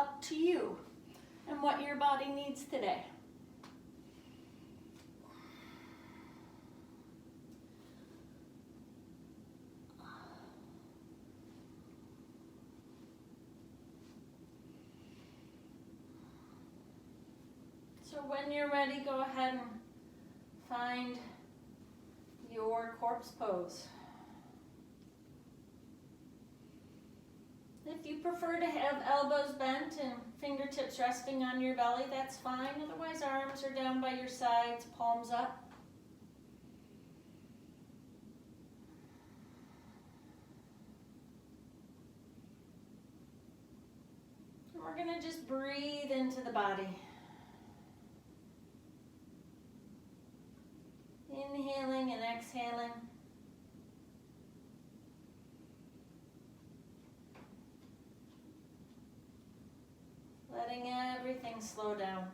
up to you and what your body needs today. So when you're ready, go ahead and find your corpse pose. If you prefer to have elbows bent and fingertips resting on your belly, that's fine. Otherwise, arms are down by your sides, palms up. And we're going to just breathe into the body. Inhaling and exhaling. Letting everything slow down.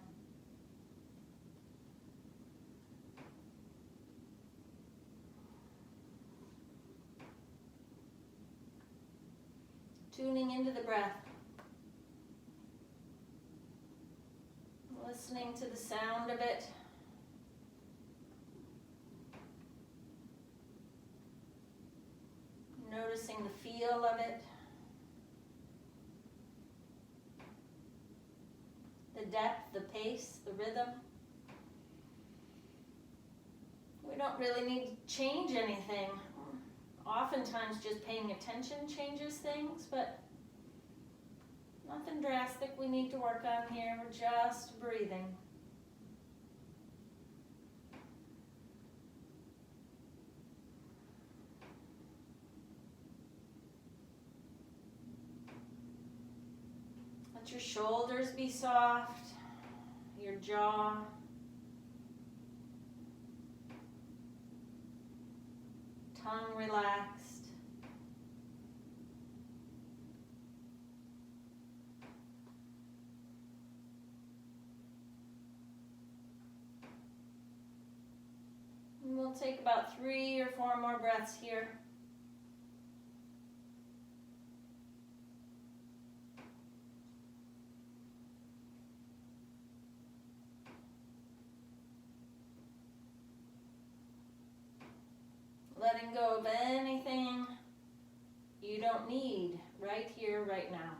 Tuning into the breath. Listening to the sound of it. Noticing the feel of it. The depth, the pace, the rhythm. We don't really need to change anything. Oftentimes just paying attention changes things, but nothing drastic we need to work on here. We're just breathing. Let your shoulders be soft, your jaw. Tongue relaxed. And we'll take about 3 or 4 more breaths here. Letting go of anything you don't need right here, right now.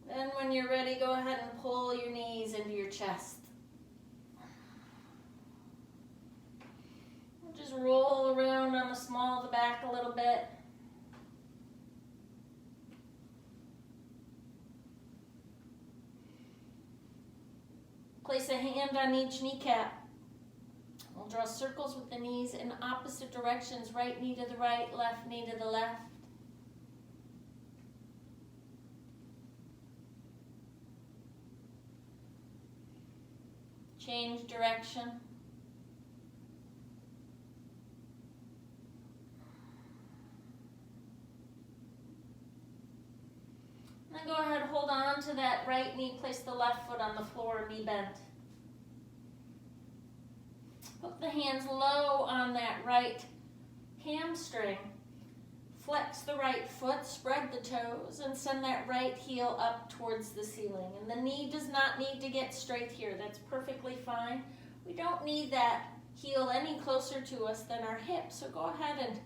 Then when you're ready, go ahead and pull your knees into your chest. Just roll around on the small of the back a little bit. Place a hand on each kneecap. We'll draw circles with the knees in opposite directions, right knee to the right, left knee to the left. Change direction. Then go ahead, hold on to that right knee, place the left foot on the floor, knee bent. Put the hands low on that right hamstring. Flex the right foot, spread the toes, and send that right heel up towards the ceiling. And the knee does not need to get straight here. That's perfectly fine. We don't need that heel any closer to us than our hip. So go ahead and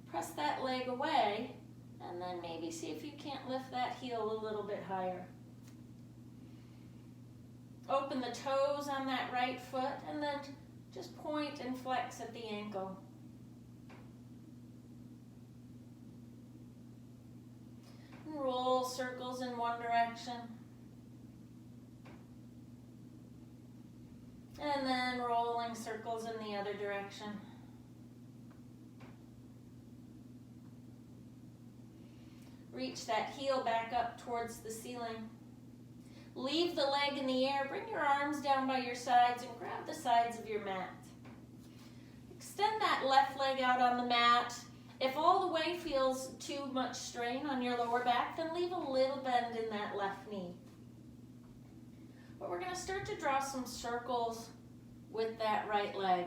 press that leg away, and then maybe see if you can't lift that heel a little bit higher. Open the toes on that right foot, and then just point and flex at the ankle. Roll circles in one direction. And then rolling circles in the other direction. Reach that heel back up towards the ceiling. Leave the leg in the air. Bring your arms down by your sides and grab the sides of your mat. Extend that left leg out on the mat. If all the way feels too much strain on your lower back, then leave a little bend in that left knee. But we're going to start to draw some circles with that right leg.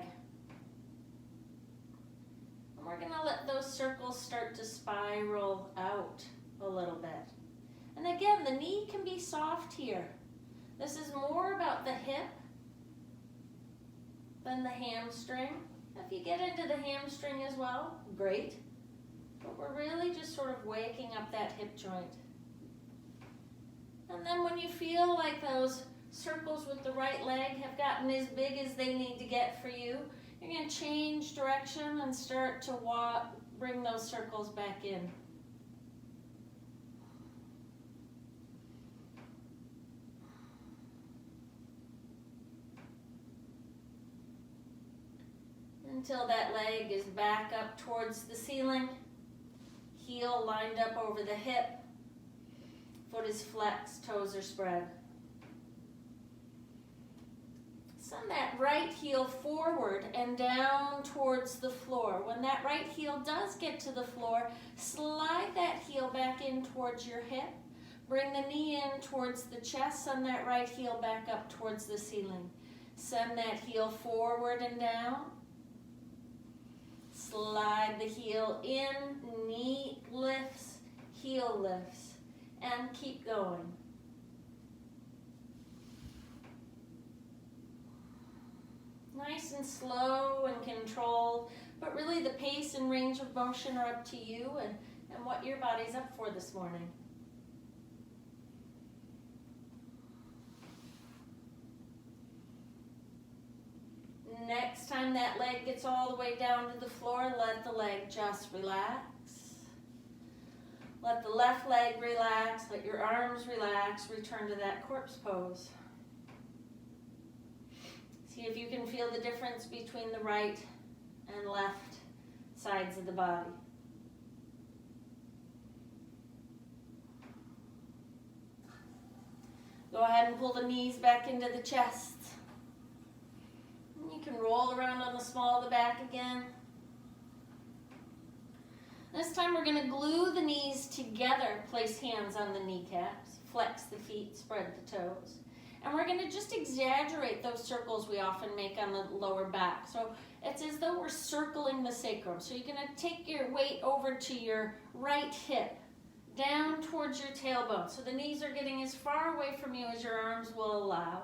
And we're going to let those circles start to spiral out a little bit. And again, the knee can be soft here. This is more about the hip than the hamstring. If you get into the hamstring as well, great. But we're really just sort of waking up that hip joint. And then when you feel like those circles with the right leg have gotten as big as they need to get for you, you're going to change direction and start to bring those circles back in. Until that leg is back up towards the ceiling, heel lined up over the hip, foot is flexed, toes are spread. Send that right heel forward and down towards the floor. When that right heel does get to the floor, slide that heel back in towards your hip. Bring the knee in towards the chest. Send that right heel back up towards the ceiling. Send that heel forward and down. Slide the heel in, knee lifts, heel lifts, and keep going. Nice and slow and controlled, but really the pace and range of motion are up to you and what your body's up for this morning. Next time that leg gets all the way down to the floor, let the leg just relax. Let the left leg relax, let your arms relax, return to that corpse pose. See if you can feel the difference between the right and left sides of the body. Go ahead and pull the knees back into the chest. You can roll around on the small of the back again. This time we're going to glue the knees together. Place hands on the kneecaps. Flex the feet, spread the toes. And we're going to just exaggerate those circles we often make on the lower back. So it's as though we're circling the sacrum. So you're going to take your weight over to your right hip, down towards your tailbone. So the knees are getting as far away from you as your arms will allow.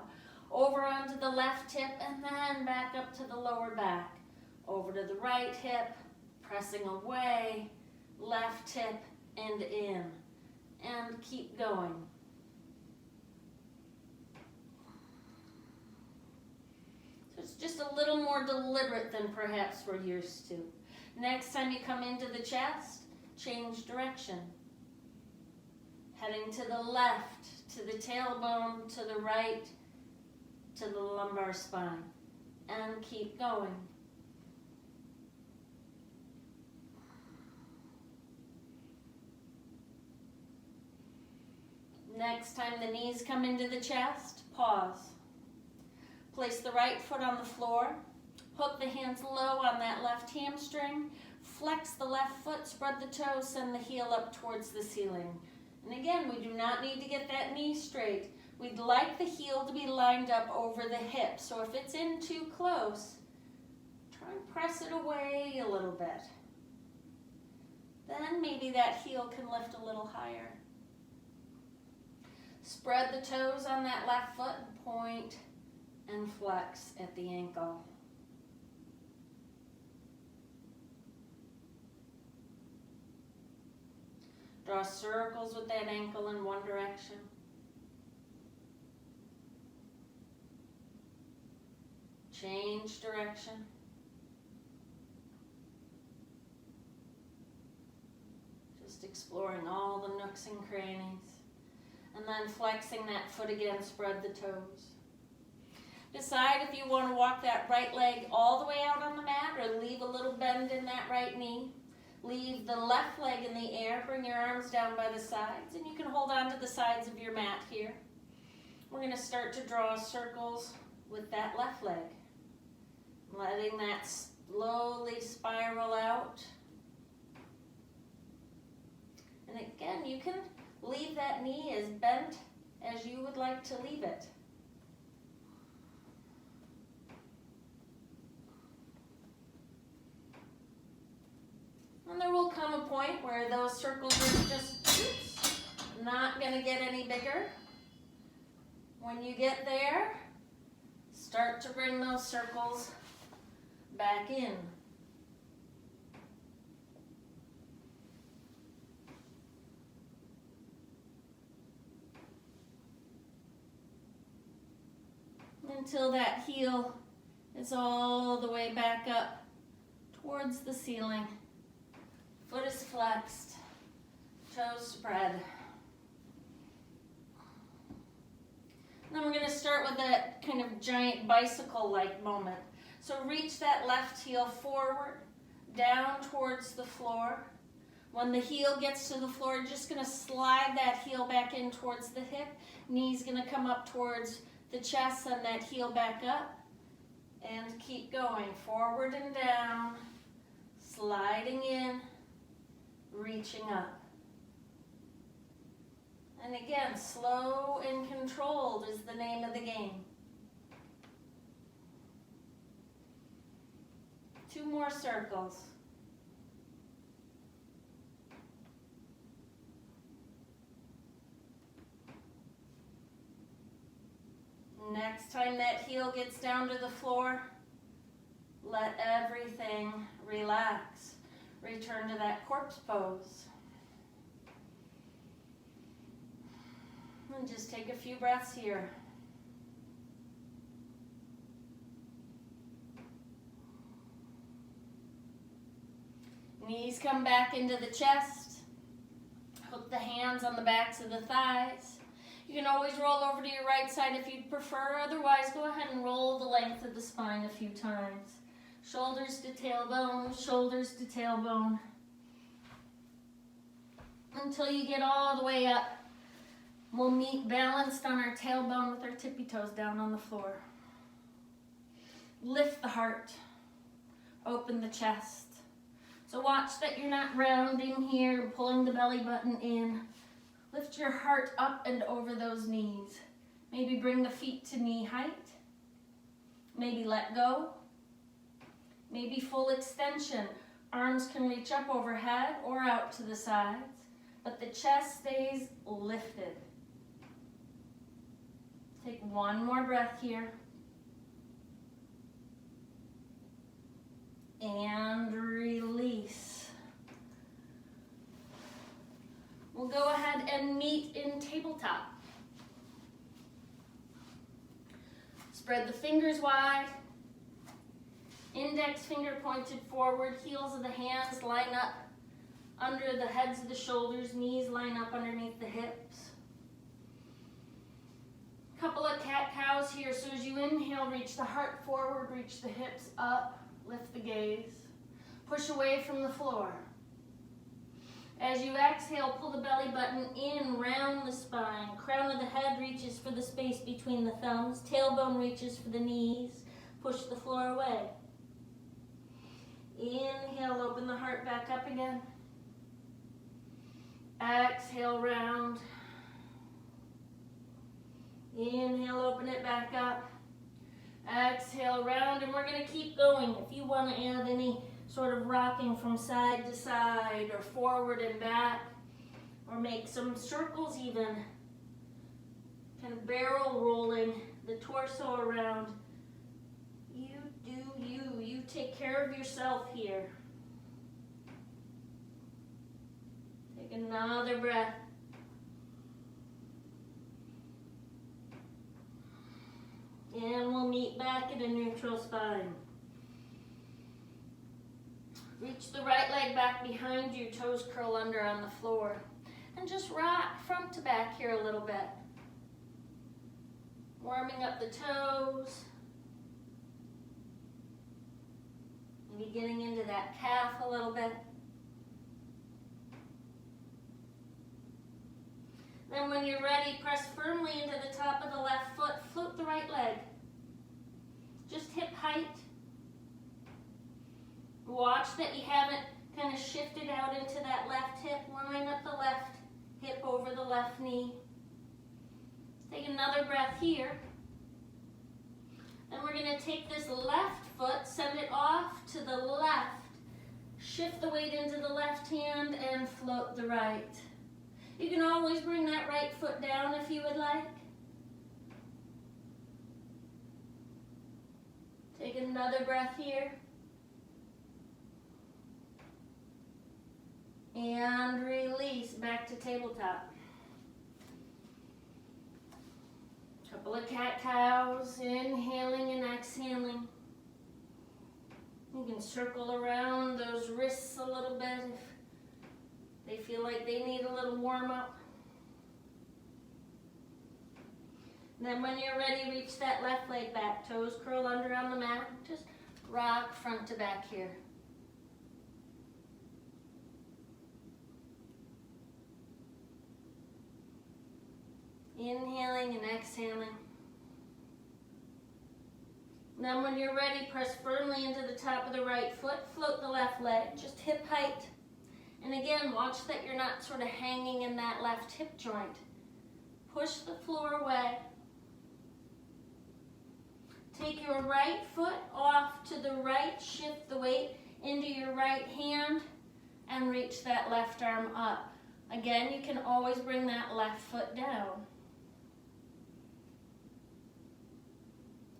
Over onto the left hip and then back up to the lower back. Over to the right hip, pressing away, left hip and in. And keep going. So it's just a little more deliberate than perhaps we're used to. Next time you come into the chest, change direction. Heading to the left, to the tailbone, to the right, to the lumbar spine, and keep going. Next time the knees come into the chest, pause. Place the right foot on the floor, hook the hands low on that left hamstring, flex the left foot, spread the toes, send the heel up towards the ceiling. And again, we do not need to get that knee straight. We'd like the heel to be lined up over the hip. So if it's in too close, try and press it away a little bit. Then maybe that heel can lift a little higher. Spread the toes on that left foot and point and flex at the ankle. Draw circles with that ankle in one direction. Change direction. Just exploring all the nooks and crannies. And then flexing that foot again, spread the toes. Decide if you want to walk that right leg all the way out on the mat or leave a little bend in that right knee. Leave the left leg in the air, bring your arms down by the sides, and you can hold on to the sides of your mat here. We're going to start to draw circles with that left leg. Letting that slowly spiral out. And again, you can leave that knee as bent as you would like to leave it. gonna get any bigger. When you get there, start to bring those circles back in. Until that heel is all the way back up towards the ceiling. Foot is flexed, toes spread. Then we're going to start with that kind of giant bicycle-like moment. So reach that left heel forward, down towards the floor. When the heel gets to the floor, you're just going to slide that heel back in towards the hip. Knee's going to come up towards the chest, send that heel back up. And keep going, forward and down, sliding in, reaching up. And again, slow and controlled is the name of the game. 2 more circles. Next time that heel gets down to the floor, let everything relax. Return to that corpse pose. And just take a few breaths here. Knees come back into the chest. Hook the hands on the backs of the thighs. You can always roll over to your right side if you'd prefer. Otherwise, go ahead and roll the length of the spine a few times. Shoulders to tailbone, shoulders to tailbone. Until you get all the way up. We'll meet balanced on our tailbone with our tippy toes down on the floor. Lift the heart. Open the chest. So watch that you're not rounding here, pulling the belly button in. Lift your heart up and over those knees. Maybe bring the feet to knee height. Maybe let go. Maybe full extension. Arms can reach up overhead or out to the sides, but the chest stays lifted. Take one more breath here. And release. We'll go ahead and meet in tabletop. Spread the fingers wide. Index finger pointed forward. Heels of the hands line up under the heads of the shoulders. Knees line up underneath the hips. Couple of cat-cows here. So as you inhale, reach the heart forward, reach the hips up, lift the gaze. Push away from the floor. As you exhale, pull the belly button in, round the spine. Crown of the head reaches for the space between the thumbs. Tailbone reaches for the knees. Push the floor away. Inhale, open the heart back up again. Exhale, round. Inhale, open it back up. Exhale, round, and we're going to keep going. If you want to add any sort of rocking from side to side or forward and back, or make some circles even, kind of barrel rolling the torso around. You do you. You take care of yourself here. Take another breath. And we'll meet back at a neutral spine. Reach the right leg back behind you, toes curl under on the floor. And just rock front to back here a little bit. Warming up the toes. Maybe getting into that calf a little bit. Then when you're ready, press firmly into the top of the left foot. Float the right leg. Just hip height. Watch that you haven't kind of shifted out into that left hip. Line up the left hip over the left knee. Take another breath here. And we're going to take this left foot, send it off to the left. Shift the weight into the left hand and float the right. You can always bring that right foot down if you would like. Take another breath here. And release back to tabletop. Couple of cat-cows, inhaling and exhaling. You can circle around those wrists a little bit if they feel like they need a little warm-up. Then when you're ready, reach that left leg back. Toes curl under on the mat. Just rock front to back here. Inhaling and exhaling. Then when you're ready, press firmly into the top of the right foot. Float the left leg, just hip height. And again, watch that you're not sort of hanging in that left hip joint. Push the floor away. Take your right foot off to the right. Shift the weight into your right hand and reach that left arm up. Again, you can always bring that left foot down.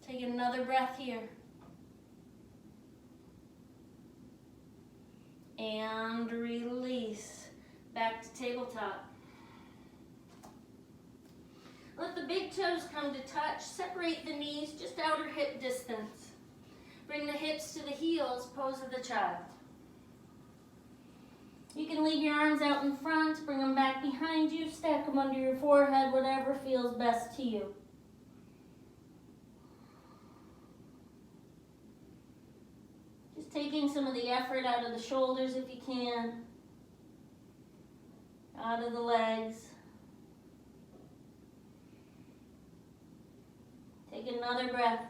Take another breath here. And release. Back to tabletop. Let the big toes come to touch. Separate the knees, just outer hip distance. Bring the hips to the heels, pose of the child. You can leave your arms out in front, bring them back behind you, stack them under your forehead, whatever feels best to you. Just taking some of the effort out of the shoulders if you can, out of the legs. Take another breath.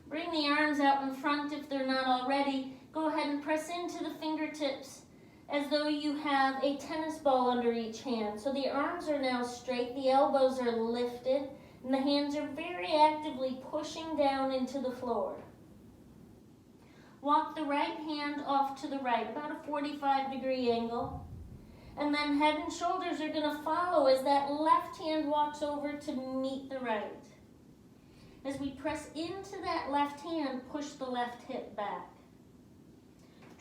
Bring the arms out in front if they're not already. Go ahead and press into the fingertips as though you have a tennis ball under each hand. So the arms are now straight, the elbows are lifted, and the hands are very actively pushing down into the floor. Walk the right hand off to the right, about a 45-degree angle. And then head and shoulders are going to follow as that left hand walks over to meet the right. As we press into that left hand, push the left hip back.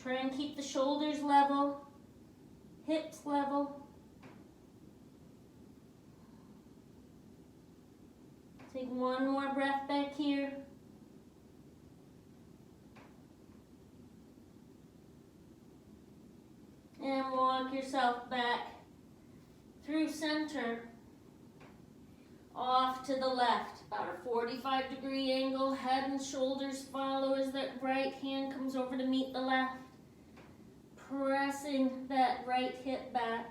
Try and keep the shoulders level, hips level. Take one more breath back here. And walk yourself back through center, off to the left. About a 45-degree angle, head and shoulders follow as that right hand comes over to meet the left. Pressing that right hip back.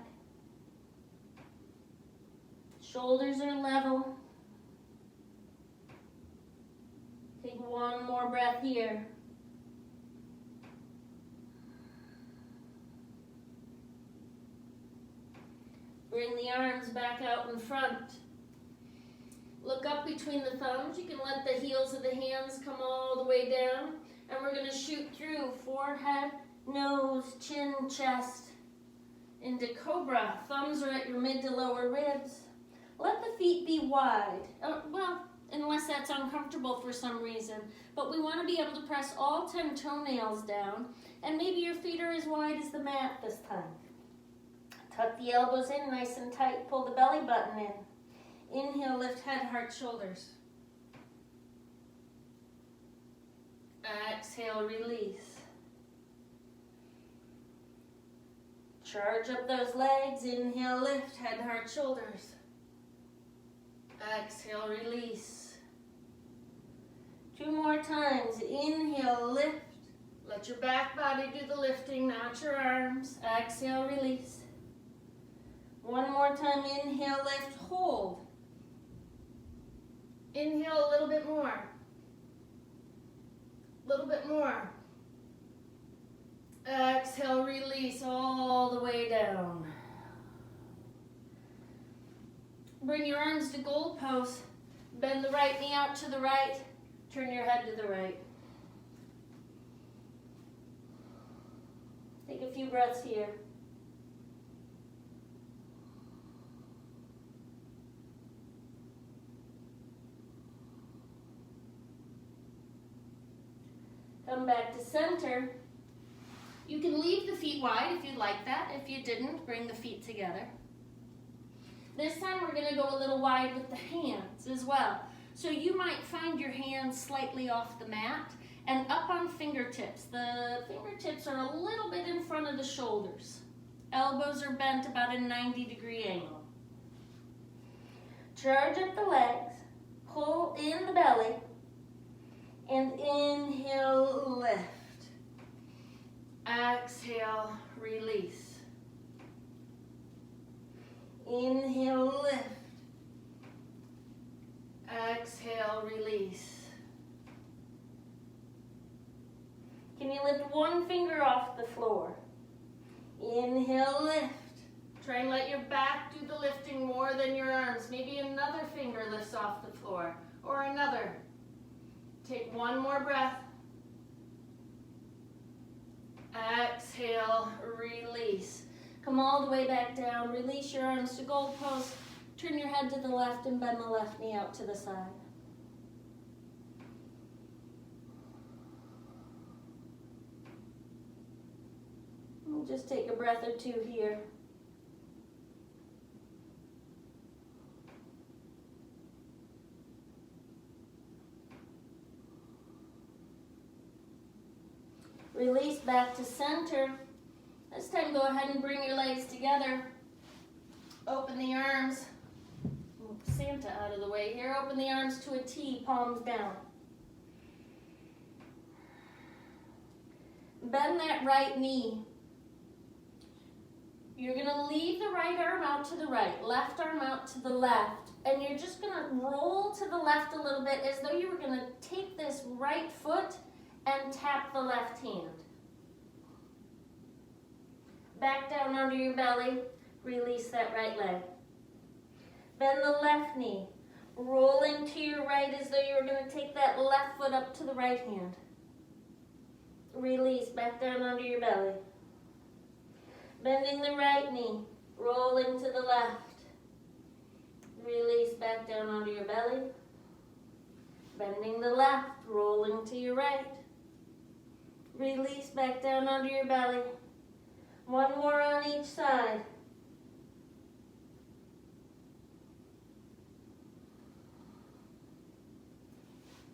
Shoulders are level. Take one more breath here. Bring the arms back out in front. Look up between the thumbs. You can let the heels of the hands come all the way down. And we're going to shoot through forehead, nose, chin, chest into cobra. Thumbs are at your mid to lower ribs. Let the feet be wide. Well, unless that's uncomfortable for some reason. But we want to be able to press all 10 toenails down. And maybe your feet are as wide as the mat this time. Tuck the elbows in nice and tight. Pull the belly button in. Inhale, lift head, heart, shoulders. Exhale, release. Charge up those legs. Inhale, lift head, heart, shoulders. Exhale, release. 2 more times. Inhale, lift. Let your back body do the lifting, not your arms. Exhale, release. 1 more time. Inhale, lift, hold. Inhale a little bit more. A little bit more. Exhale, release all the way down. Bring your arms to goal pose. Bend the right knee out to the right. Turn your head to the right. Take a few breaths here. Come back to center. You can leave the feet wide if you'd like that. If you didn't, bring the feet together. This time we're going to go a little wide with the hands as well. So you might find your hands slightly off the mat and up on fingertips. The fingertips are a little bit in front of the shoulders. Elbows are bent about a 90-degree angle. Charge up the legs, pull in the belly, and inhale, lift. Exhale, release. Inhale, lift. Exhale, release. Can you lift one finger off the floor? Inhale, lift. Try and let your back do the lifting more than your arms. Maybe another finger lifts off the floor, or another. Take one more breath. Exhale, release. Come all the way back down. Release your arms to goal pose. Turn your head to the left and bend the left knee out to the side. And just take a breath or two here. Release back to center. This time go ahead and bring your legs together. Open the arms. Move Santa out of the way here. Open the arms to a T, palms down. Bend that right knee. You're going to leave the right arm out to the right, left arm out to the left, and you're just going to roll to the left a little bit as though you were going to take this right foot and tap the left hand. Back down under your belly, release that right leg. Bend the left knee, rolling to your right as though you were going to take that left foot up to the right hand. Release, back down under your belly. Bending the right knee, rolling to the left. Release, back down under your belly. Bending the left, rolling to your right. Release, back down under your belly. One more on each side.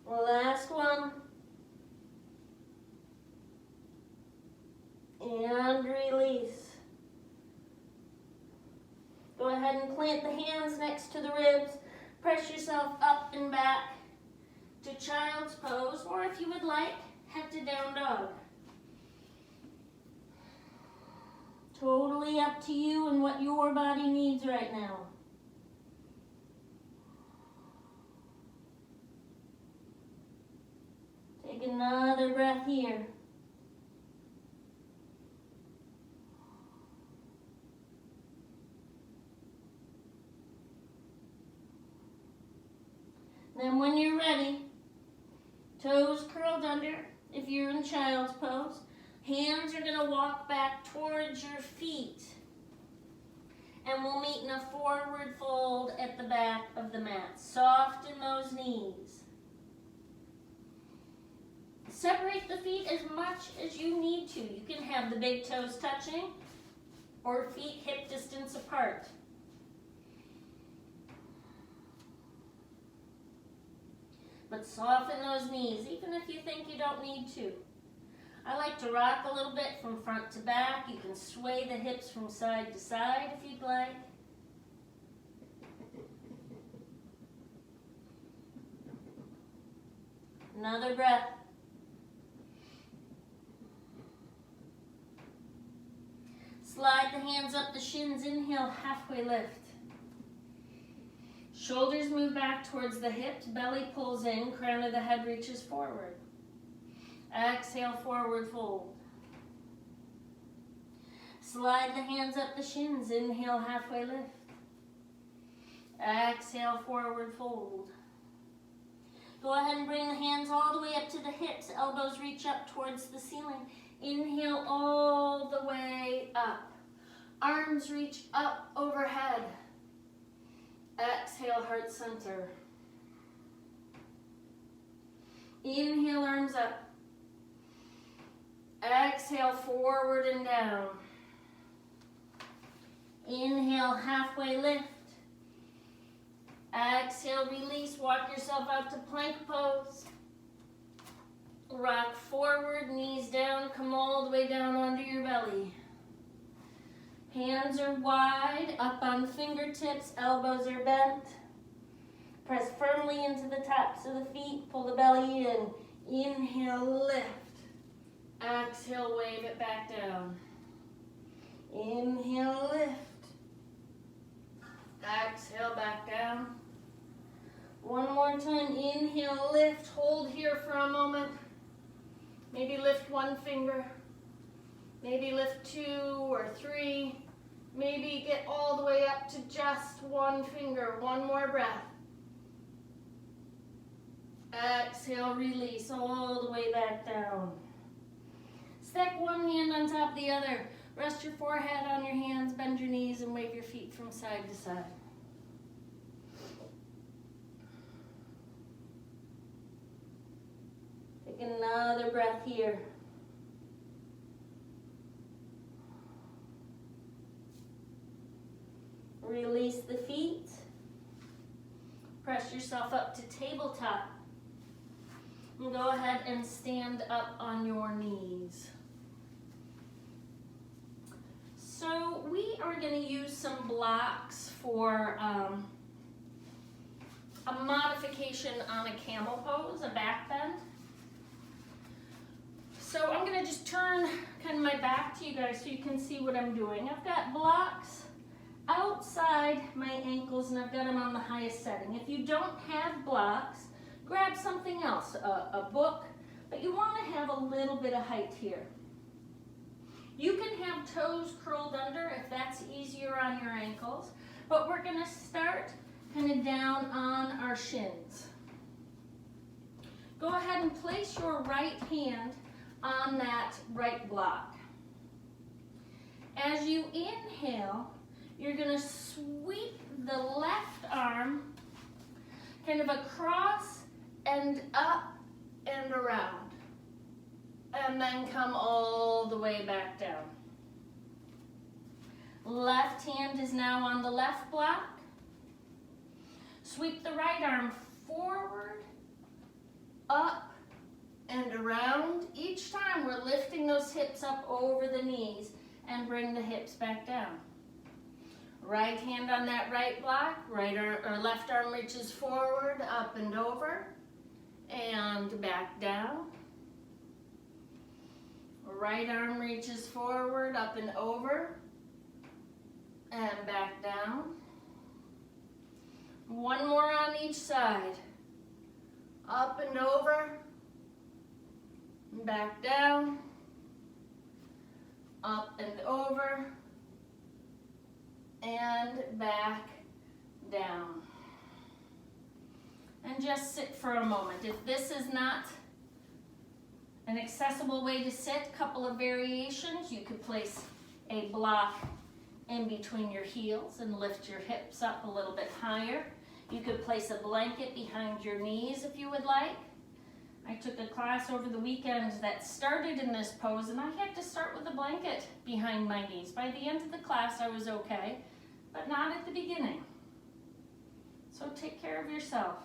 Last one. And release. Go ahead and plant the hands next to the ribs. Press yourself up and back to child's pose, or if you would like, head to down dog. Totally up to you and what your body needs right now. Take another breath here. Then when you're ready, toes curled under if you're in child's pose. Hands are going to walk back towards your feet. And we'll meet in a forward fold at the back of the mat. Soften those knees. Separate the feet as much as you need to. You can have the big toes touching or feet hip distance apart. But soften those knees, even if you think you don't need to. I like to rock a little bit from front to back. You can sway the hips from side to side if you'd like. Another breath. Slide the hands up the shins. Inhale, halfway lift. Shoulders move back towards the hips, belly pulls in, crown of the head reaches forward. Exhale, forward fold. Slide the hands up the shins, inhale, halfway lift. Exhale, forward fold. Go ahead and bring the hands all the way up to the hips, elbows reach up towards the ceiling. Inhale all the way up. Arms reach up overhead. Exhale, heart center. Inhale, arms up. Exhale, forward and down. Inhale, halfway lift. Exhale, release, walk yourself out to plank pose. Rock forward, knees down, come all the way down onto your belly. Hands are wide, up on fingertips, elbows are bent. Press firmly into the tops of the feet, pull the belly in. Inhale, lift. Exhale, wave it back down. Inhale, lift. Exhale, back down. One more time, inhale, lift, hold here for a moment. Maybe lift one finger. Maybe lift 2 or 3. Maybe get all the way up to just one finger. One more breath. Exhale, release all the way back down. Stack one hand on top of the other. Rest your forehead on your hands, bend your knees, and wave your feet from side to side. Take another breath here. Release the feet. Press yourself up to tabletop. And go ahead and stand up on your knees. So we are going to use some blocks for a modification on a camel pose, a back bend. So I'm going to just turn kind of my back to you guys so you can see what I'm doing. I've got blocks outside my ankles and I've got them on the highest setting. If you don't have blocks, grab something else, a book, but you want to have a little bit of height here. You can have toes curled under if that's easier on your ankles, but we're going to start kind of down on our shins. Go ahead and place your right hand on that right block. As you inhale, you're going to sweep the left arm kind of across and up and around. And then come all the way back down. Left hand is now on the left block. Sweep the right arm forward, up, and around. Each time we're lifting those hips up over the knees and bring the hips back down. Right hand on that right block, left arm reaches forward, up and over, and back down. Right arm reaches forward, up and over, and back down. One more on each side. Up and over, back down, up and over, and back down. And just sit for a moment. If this is not an accessible way to sit, couple of variations. You could place a block in between your heels and lift your hips up a little bit higher. You could place a blanket behind your knees if you would like. I took a class over the weekend that started in this pose and I had to start with a blanket behind my knees. By the end of the class I was okay, but not at the beginning. So take care of yourself.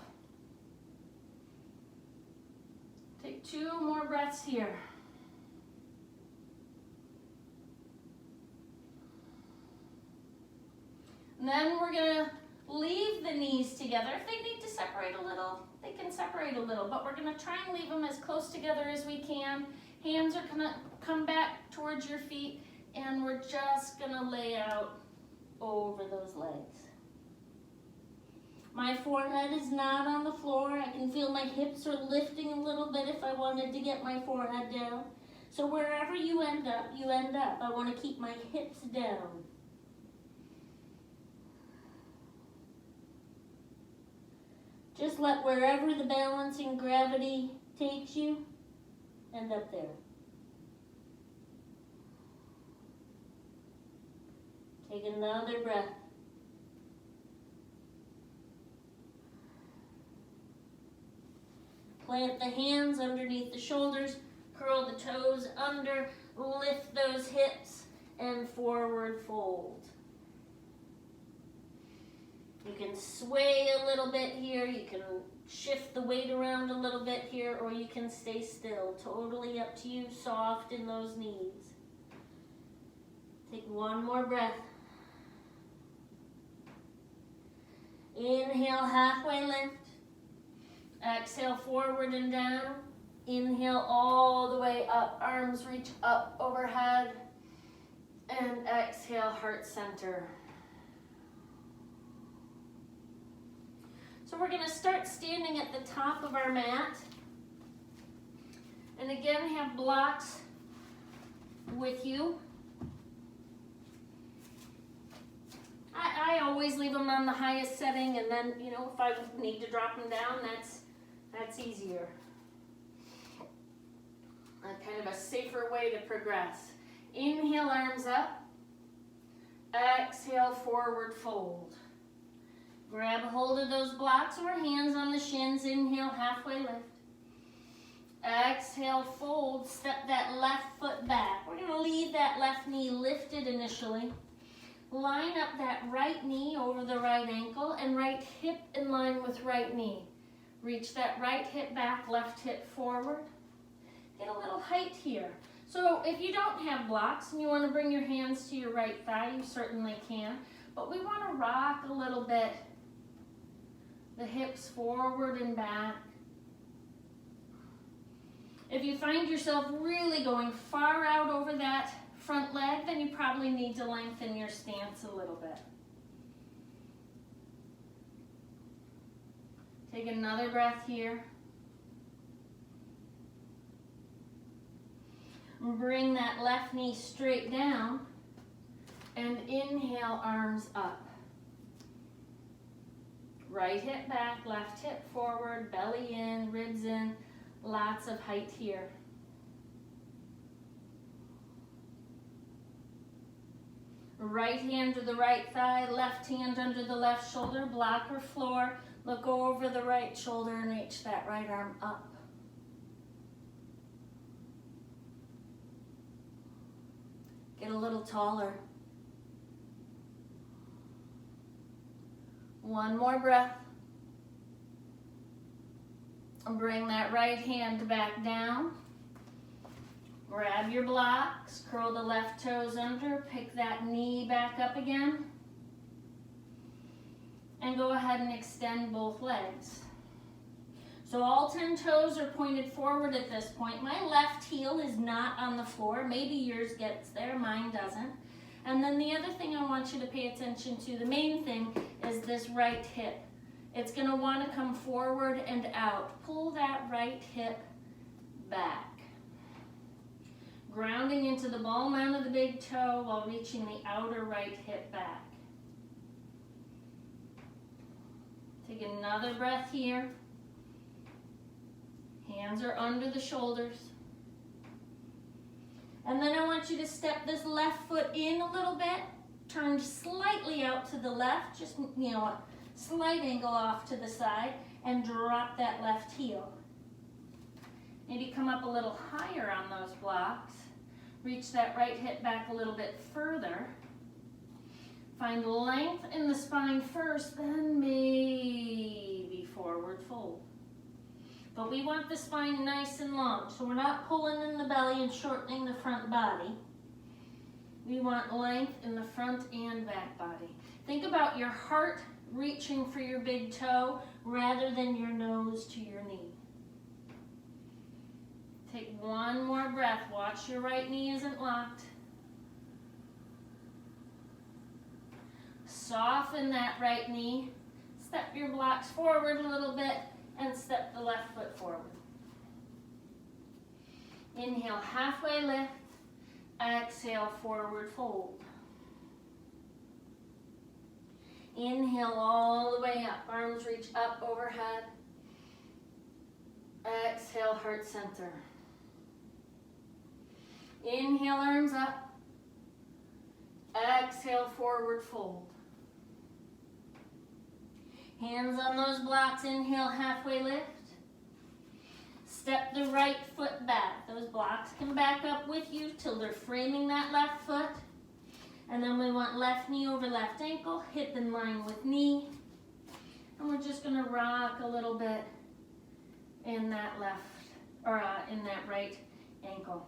Take 2 more breaths here. And then we're going to leave the knees together. If they need to separate a little, they can separate a little, but we're going to try and leave them as close together as we can. Hands are going to come back towards your feet, and we're just going to lay out over those legs. My forehead is not on the floor. I can feel my hips are lifting a little bit if I wanted to get my forehead down. So wherever you end up, you end up. I want to keep my hips down. Just let wherever the balancing gravity takes you, end up there. Take another breath. Plant the hands underneath the shoulders, curl the toes under, lift those hips, and forward fold. You can sway a little bit here, you can shift the weight around a little bit here, or you can stay still. Totally up to you, soft in those knees. Take one more breath. Inhale, halfway lift. Exhale, forward and down. Inhale all the way up, arms reach up overhead. And exhale, heart center. So we're going to start standing at the top of our mat. And again, have blocks with you. I always leave them on the highest setting, and then, you know, if I need to drop them down, that's easier. Kind of a safer way to progress. Inhale, arms up. Exhale, forward fold. Grab a hold of those blocks or hands on the shins. Inhale, halfway lift. Exhale, fold. Step that left foot back. We're going to leave that left knee lifted initially. Line up that right knee over the right ankle and right hip in line with right knee. Reach that right hip back, left hip forward. Get a little height here. So if you don't have blocks and you want to bring your hands to your right thigh, you certainly can. But we want to rock a little bit. The hips forward and back. If you find yourself really going far out over that front leg, then you probably need to lengthen your stance a little bit. Take another breath here. Bring that left knee straight down and inhale, arms up. Right hip back, left hip forward, belly in, ribs in, lots of height here. Right hand to the right thigh, left hand under the left shoulder, block or floor. Look over the right shoulder and reach that right arm up. Get a little taller. One more breath. And bring that right hand back down. Grab your blocks, curl the left toes under, pick that knee back up again. And go ahead and extend both legs. So all 10 toes are pointed forward at this point. My left heel is not on the floor. Maybe yours gets there, mine doesn't. And then the other thing I want you to pay attention to, the main thing, is this right hip. It's going to want to come forward and out. Pull that right hip back. Grounding into the ball mound of the big toe while reaching the outer right hip back. Take another breath here. Hands are under the shoulders. And then I want you to step this left foot in a little bit, turn slightly out to the left, just, you know, a slight angle off to the side, and drop that left heel. Maybe come up a little higher on those blocks. Reach that right hip back a little bit further. Find length in the spine first, then maybe forward fold. But we want the spine nice and long, so we're not pulling in the belly and shortening the front body. We want length in the front and back body. Think about your heart reaching for your big toe rather than your nose to your knee. Take one more breath. Watch your right knee isn't locked. Soften that right knee. Step your blocks forward a little bit and step the left foot forward. Inhale, halfway lift. Exhale, forward fold. Inhale all the way up. Arms reach up overhead. Exhale, heart center. Inhale, arms up. Exhale, forward fold. Hands on those blocks, inhale, halfway lift. Step the right foot back. Those blocks can back up with you till they're framing that left foot. And then we want left knee over left ankle, hip in line with knee. And we're just gonna rock a little bit in that left, or in that right ankle.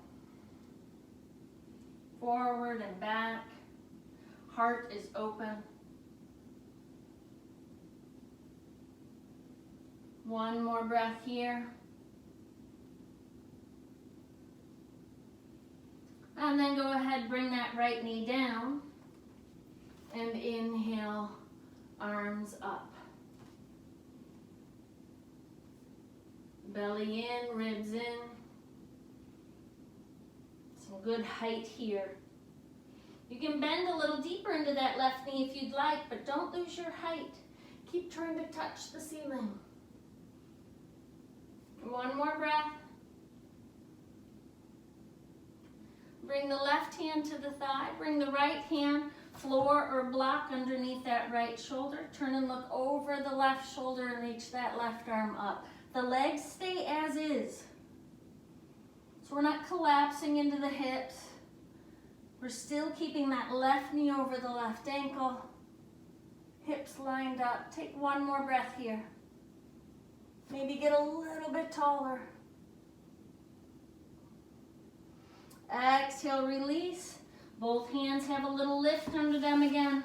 Forward and back. Heart is open. One more breath here. And then go ahead, bring that right knee down. And inhale, arms up. Belly in, ribs in. Some good height here. You can bend a little deeper into that left knee if you'd like, but don't lose your height. Keep trying to touch the ceiling. One more breath. Bring the left hand to the thigh. Bring the right hand, floor or block underneath that right shoulder. Turn and look over the left shoulder and reach that left arm up. The legs stay as is. So we're not collapsing into the hips. We're still keeping that left knee over the left ankle. Hips lined up. Take one more breath here. Maybe get a little bit taller. Exhale, release. Both hands have a little lift under them again.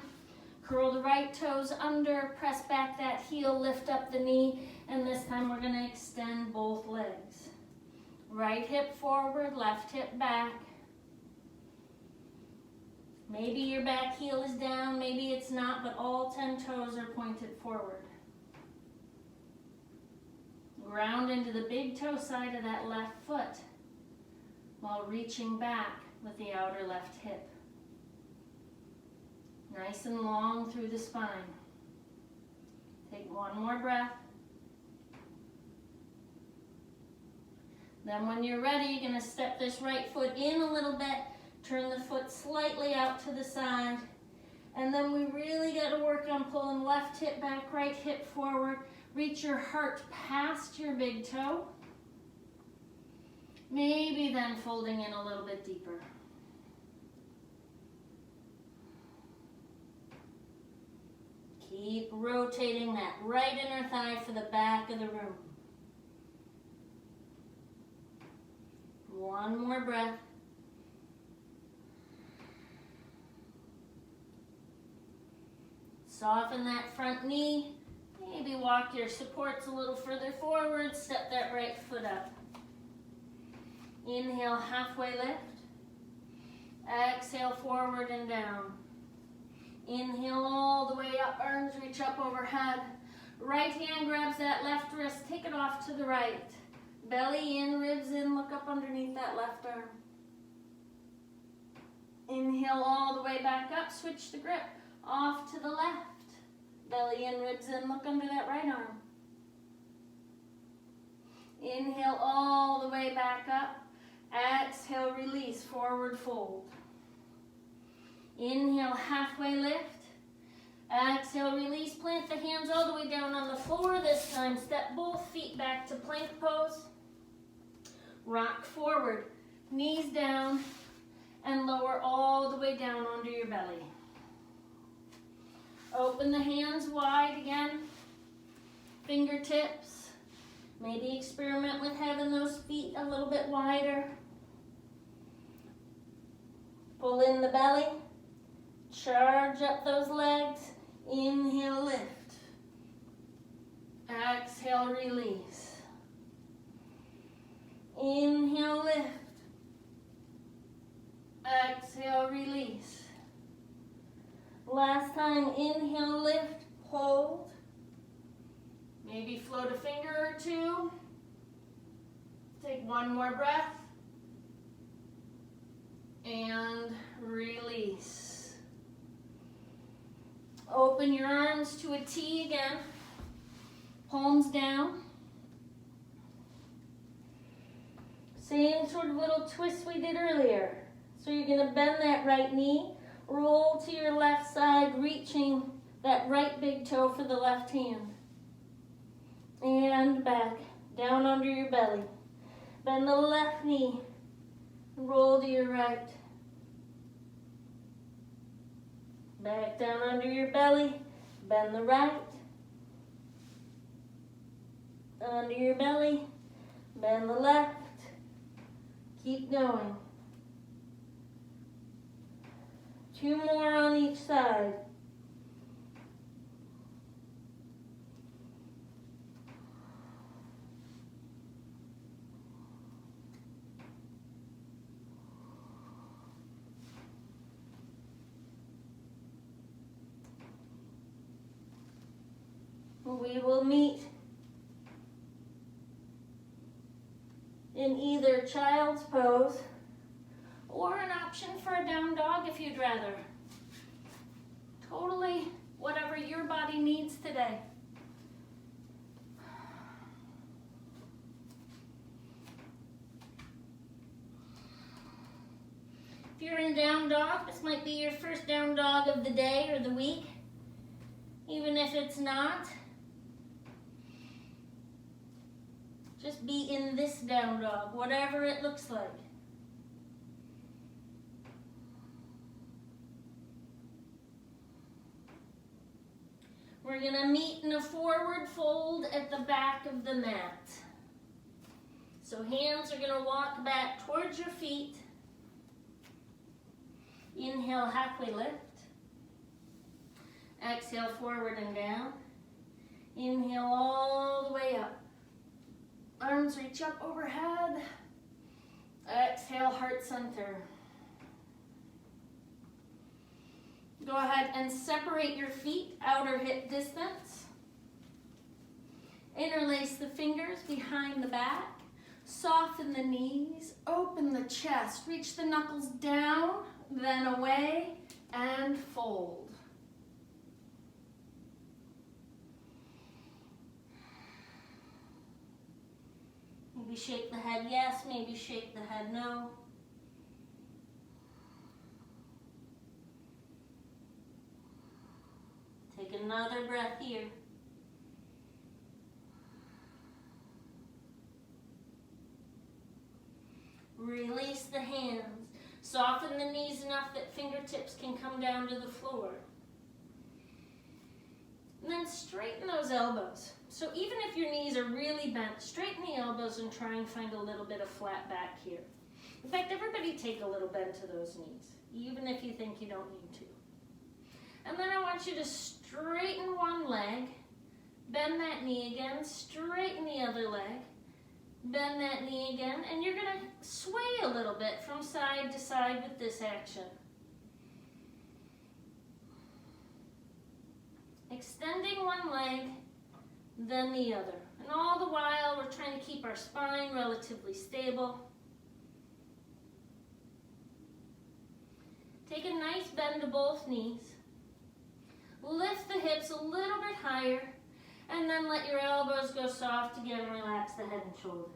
Curl the right toes under, press back that heel, lift up the knee, and this time we're going to extend both legs. Right hip forward, left hip back. Maybe your back heel is down, maybe it's not, but all 10 toes are pointed forward. Ground into the big toe side of that left foot while reaching back with the outer left hip. Nice and long through the spine. Take one more breath. Then when you're ready, you're going to step this right foot in a little bit, turn the foot slightly out to the side, and then we really got to work on pulling left hip back, right hip forward. Reach your heart past your big toe. Maybe then folding in a little bit deeper. Keep rotating that right inner thigh for the back of the room. One more breath. Soften that front knee. Maybe walk your supports a little further forward. Step that right foot up. Inhale, halfway lift. Exhale, forward and down. Inhale all the way up, arms reach up overhead. Right hand grabs that left wrist, take it off to the right. Belly in, ribs in, look up underneath that left arm. Inhale all the way back up, switch the grip, off to the left. Belly in, ribs in, look under that right arm. Inhale all the way back up. Exhale, release, forward fold. Inhale, halfway lift. Exhale, release, plant the hands all the way down on the floor. This time, step both feet back to plank pose. Rock forward, knees down, and lower all the way down onto your belly. Open the hands wide again. Fingertips. Maybe experiment with having those feet a little bit wider. Pull in the belly. Charge up those legs. Inhale, lift. Exhale, release. Inhale, lift. Exhale, release. Last time, inhale, lift, hold. Maybe float a finger or two. Take one more breath. And release. Open your arms to a T again. Palms down. Same sort of little twist we did earlier. So you're going to bend that right knee, Roll to your left side, reaching that right big toe for the left hand. And back, down under your belly. Bend the left knee, roll to your right. Back down under your belly, bend the right. Under your belly, bend the left. Keep going. 2 more on each side. We will meet in either child's pose or an option for a down dog if you'd rather. Totally whatever your body needs today. If you're in down dog, this might be your first down dog of the day or the week. Even if it's not, just be in this down dog, whatever it looks like. We're going to meet in a forward fold at the back of the mat. So hands are going to walk back towards your feet. Inhale, halfway lift. Exhale, forward and down. Inhale all the way up. Arms reach up overhead. Exhale, heart center. Go ahead and separate your feet, outer hip distance. Interlace the fingers behind the back. Soften the knees, open the chest. Reach the knuckles down, then away, and fold. Maybe shake the head yes, maybe shake the head no. Take another breath here. Release the hands. Soften the knees enough that fingertips can come down to the floor. And then straighten those elbows. So even if your knees are really bent, straighten the elbows and try and find a little bit of flat back here. In fact, everybody take a little bend to those knees, even if you think you don't need to. And then I want you to straighten one leg, bend that knee again, straighten the other leg, bend that knee again, and you're going to sway a little bit from side to side with this action. Extending one leg, then the other. And all the while, we're trying to keep our spine relatively stable. Take a nice bend to both knees. Lift the hips a little bit higher, and then let your elbows go soft again. Relax the head and shoulders.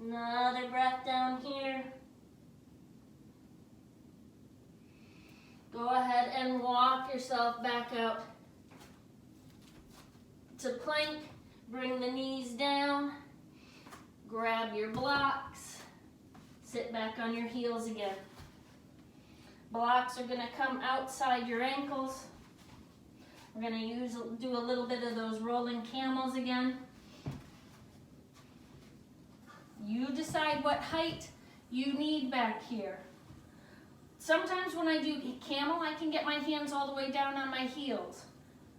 Another breath down here. Go ahead and walk yourself back out to plank. Bring the knees down. Grab your blocks. Sit back on your heels again. Blocks are going to come outside your ankles. We're going to do a little bit of those rolling camels again. You decide what height you need back here. Sometimes when I do camel, I can get my hands all the way down on my heels.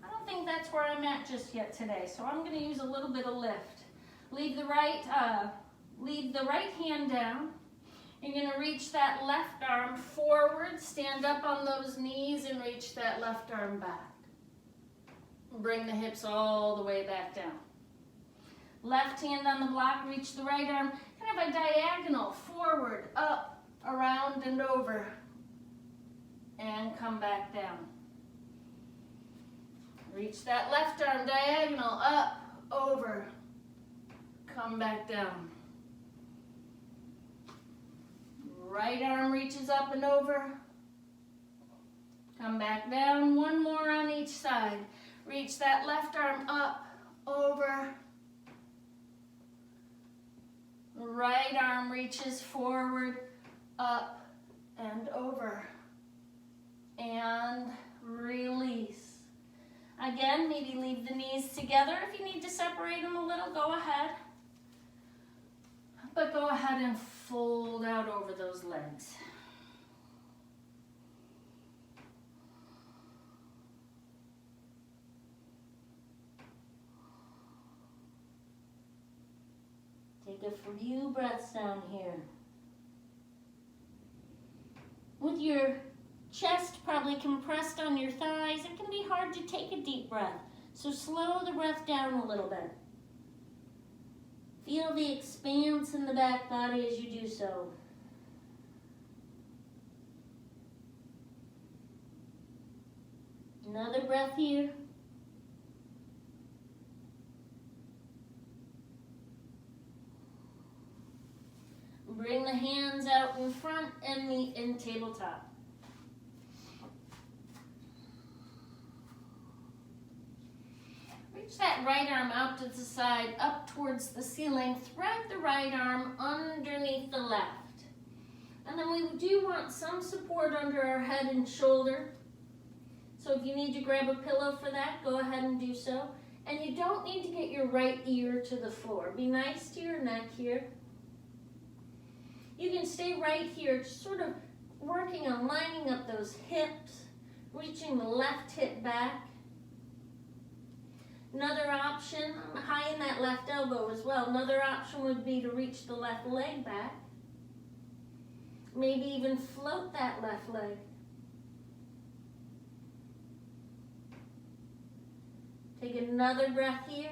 I don't think that's where I'm at just yet today, so I'm going to use a little bit of lift. Leave the right hand down. You're going to reach that left arm forward, stand up on those knees, and reach that left arm back. Bring the hips all the way back down. Left hand on the block, reach the right arm, kind of a diagonal, forward, up, around, and over. And come back down. Reach that left arm, diagonal, up, over, come back down. Right arm reaches up and over. Come back down, one more on each side. Reach that left arm up, over. Right arm reaches forward, up, and over. And release. Again, maybe leave the knees together. If you need to separate them a little, go ahead. But go ahead and fold out over those legs. Take a few breaths down here. With your chest probably compressed on your thighs, it can be hard to take a deep breath. So slow the breath down a little bit. Feel the expanse in the back body as you do so. Another breath here. Bring the hands out in front and meet in tabletop. Reach that right arm out to the side, up towards the ceiling. Thread the right arm underneath the left. And then we do want some support under our head and shoulder. So if you need to grab a pillow for that, go ahead and do so. And you don't need to get your right ear to the floor. Be nice to your neck here. You can stay right here, just sort of working on lining up those hips, reaching the left hip back. Another option, high in that left elbow as well. Another option would be to reach the left leg back. Maybe even float that left leg. Take another breath here.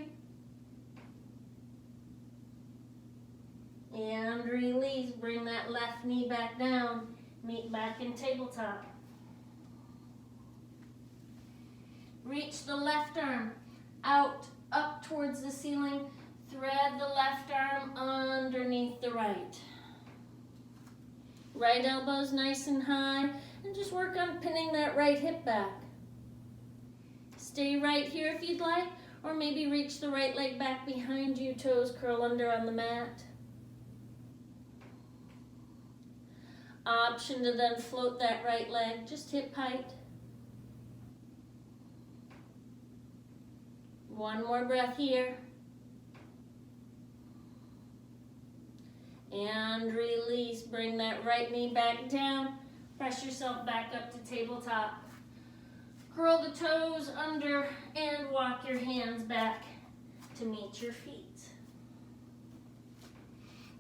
And release, bring that left knee back down, meet back in tabletop. Reach the left arm out, up towards the ceiling, thread the left arm underneath the right. Right elbow's nice and high, and just work on pinning that right hip back. Stay right here if you'd like, or maybe reach the right leg back behind you, toes curl under on the mat. Option to then float that right leg, just hip height. One more breath here. And release, bring that right knee back down. Press yourself back up to tabletop. Curl the toes under and walk your hands back to meet your feet.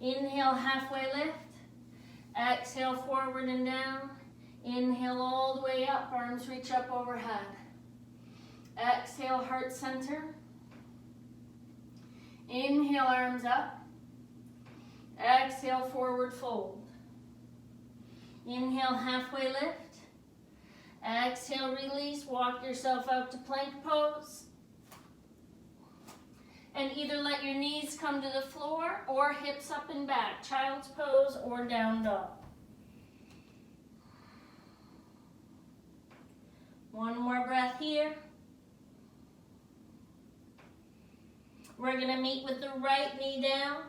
Inhale, halfway lift. Exhale, forward and down. Inhale all the way up, arms reach up overhead. Exhale, heart center. Inhale, arms up. Exhale, forward fold. Inhale, halfway lift. Exhale, release, walk yourself out to plank pose. And either let your knees come to the floor or hips up and back, child's pose or down dog. One more breath here. We're gonna meet with the right knee down,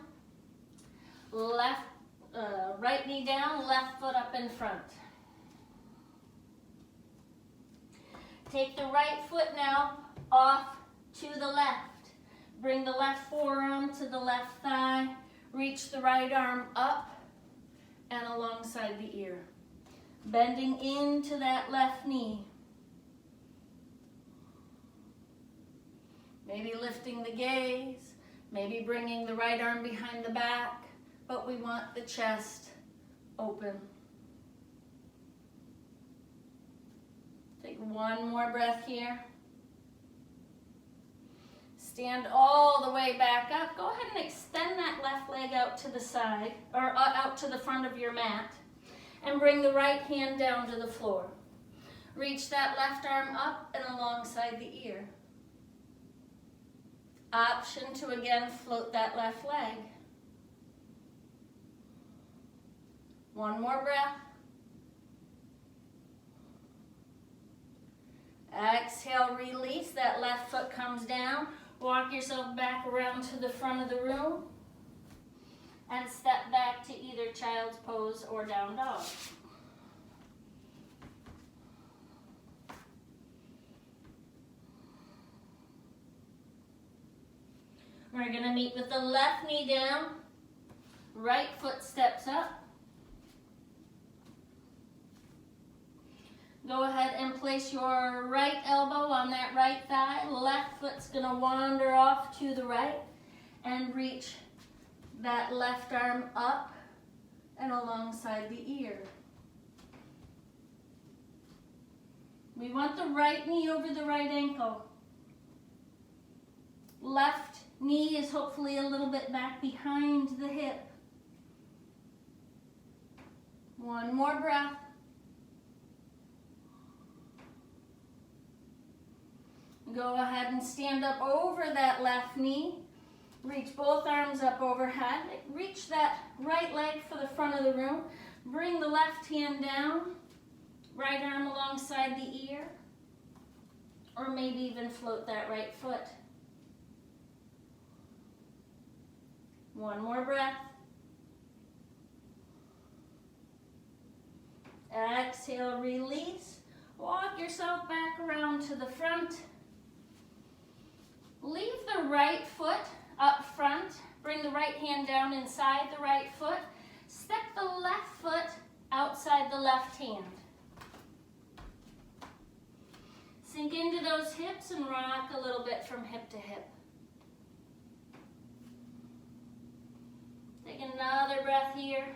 right knee down, left foot up in front. Take the right foot now off to the left. Bring the left forearm to the left thigh. Reach the right arm up and alongside the ear. Bending into that left knee. Maybe lifting the gaze. Maybe bringing the right arm behind the back. But we want the chest open. Take one more breath here. Stand all the way back up. Go ahead and extend that left leg out to the side, or out to the front of your mat. And bring the right hand down to the floor. Reach that left arm up and alongside the ear. Option to again float that left leg. One more breath. Exhale, release. That left foot comes down. Walk yourself back around to the front of the room and step back to either child's pose or down dog. We're going to meet with the left knee down, right foot steps up. Go ahead and place your right elbow on that right thigh. Left foot's going to wander off to the right and reach that left arm up and alongside the ear. We want the right knee over the right ankle. Left knee is hopefully a little bit back behind the hip. One more breath. Go ahead and stand up over that left knee. Reach both arms up overhead. Reach that right leg for the front of the room. Bring the left hand down. Right arm alongside the ear. Or maybe even float that right foot. One more breath. Exhale, release. Walk yourself back around to the front. Leave the right foot up front. Bring the right hand down inside the right foot. Step the left foot outside the left hand. Sink into those hips and rock a little bit from hip to hip. Take another breath here.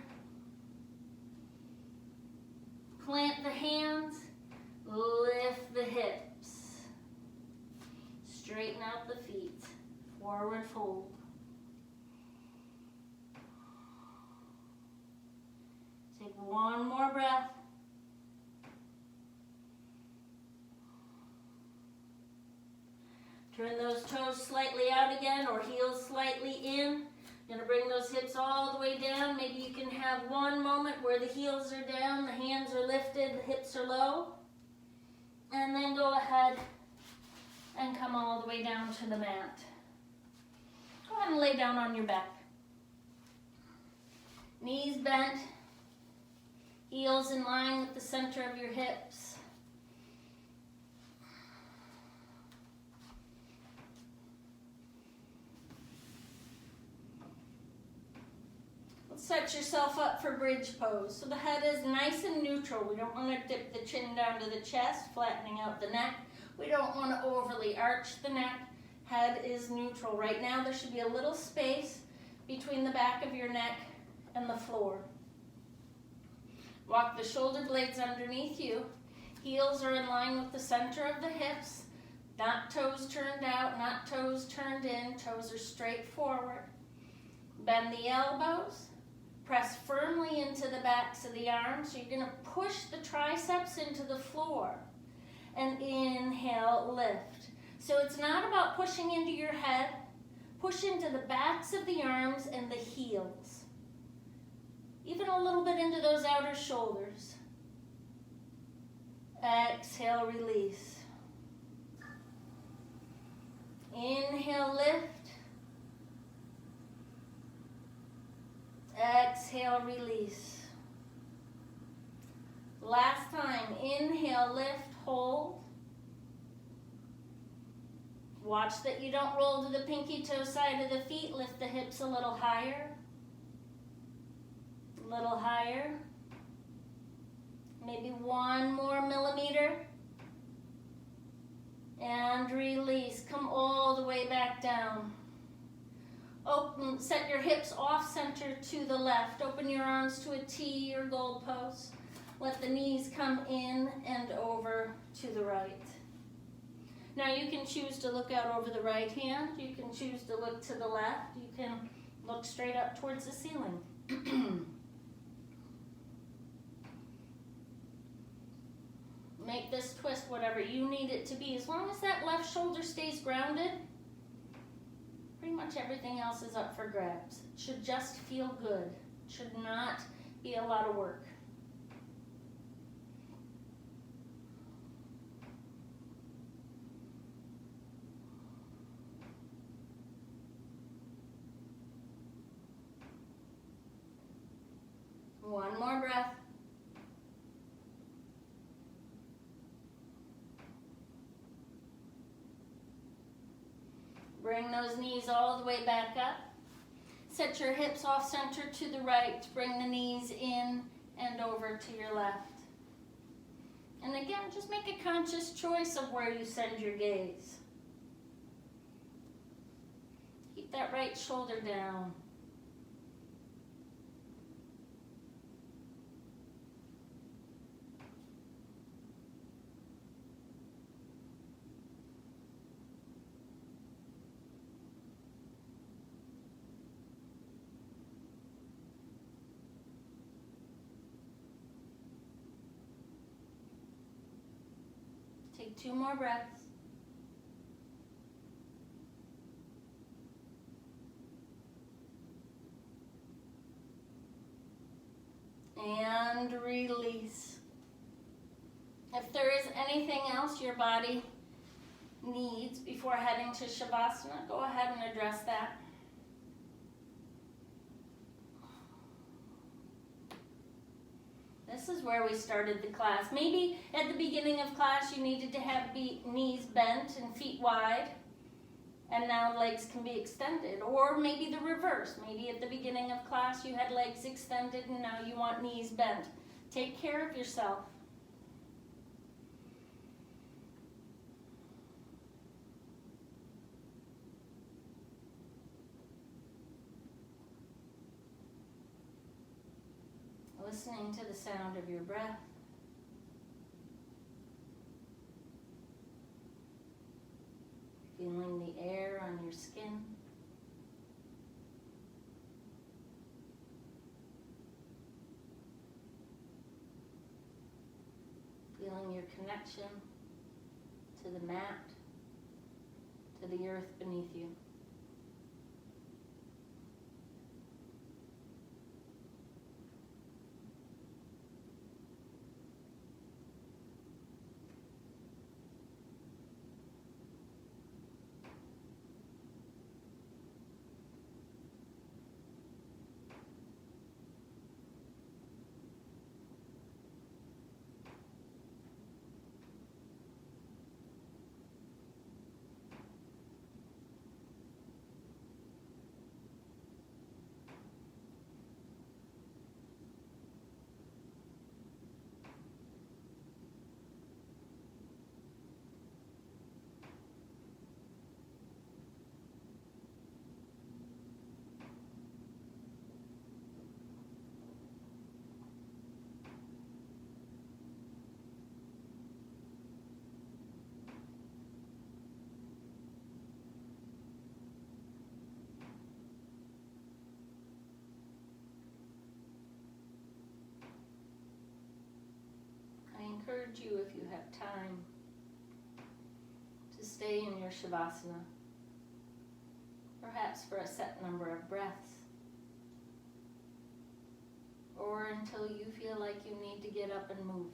Plant the hands, lift the hips. Straighten out the feet, forward fold. Take one more breath. Turn those toes slightly out again or heels slightly in. You're gonna bring those hips all the way down. Maybe you can have one moment where the heels are down, the hands are lifted, the hips are low. And then go ahead and come all the way down to the mat. Go ahead and lay down on your back. Knees bent, heels in line with the center of your hips. Let's set yourself up for bridge pose. So the head is nice and neutral. We don't want to dip the chin down to the chest, flattening out the neck. We don't want to overly arch the neck. Head is neutral. Right now there should be a little space between the back of your neck and the floor. Walk the shoulder blades underneath you. Heels are in line with the center of the hips. Not toes turned out, not toes turned in. Toes are straight forward. Bend the elbows. Press firmly into the backs of the arms. So you're going to push the triceps into the floor. And inhale, lift. So it's not about pushing into your head. Push into the backs of the arms and the heels. Even a little bit into those outer shoulders. Exhale, release. Inhale, lift. Exhale, release. Last time, inhale, lift, hold. Watch that you don't roll to the pinky toe side of the feet. Lift the hips a little higher. A little higher. Maybe 1 more millimeter. And release. Come all the way back down. Open, set your hips off center to the left. Open your arms to a T or goal post. Let the knees come in and over to the right. Now you can choose to look out over the right hand. You can choose to look to the left. You can look straight up towards the ceiling. Make this twist whatever you need it to be. As long as that left shoulder stays grounded, pretty much everything else is up for grabs. It should just feel good. It should not be a lot of work. One more breath. Bring those knees all the way back up. Set your hips off center to the right. Bring the knees in and over to your left. And again, just make a conscious choice of where you send your gaze. Keep that right shoulder down. Take 2 more breaths. And release. If there is anything else your body needs before heading to Shavasana, go ahead and address that. This is where we started the class. Maybe at the beginning of class you needed to have knees bent and feet wide, and now legs can be extended. Or maybe the reverse. Maybe at the beginning of class you had legs extended and now you want knees bent. Take care of yourself. Listening to the sound of your breath. Feeling the air on your skin. Feeling your connection to the mat, to the earth beneath you. I encourage you, if you have time, to stay in your Shavasana, perhaps for a set number of breaths, or until you feel like you need to get up and move.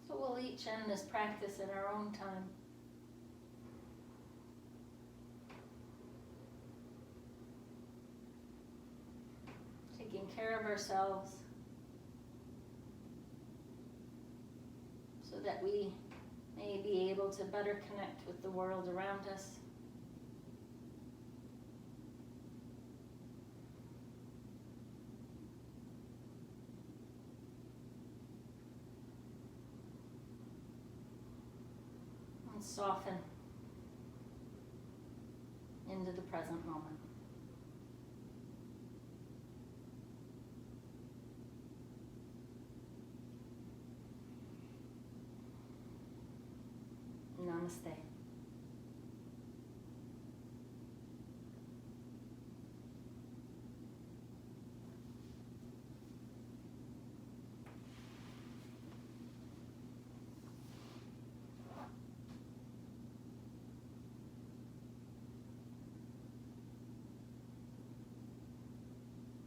So we'll each end this practice in our own time. Taking care of ourselves so that we may be able to better connect with the world around us. And soften into the present moment. Namaste.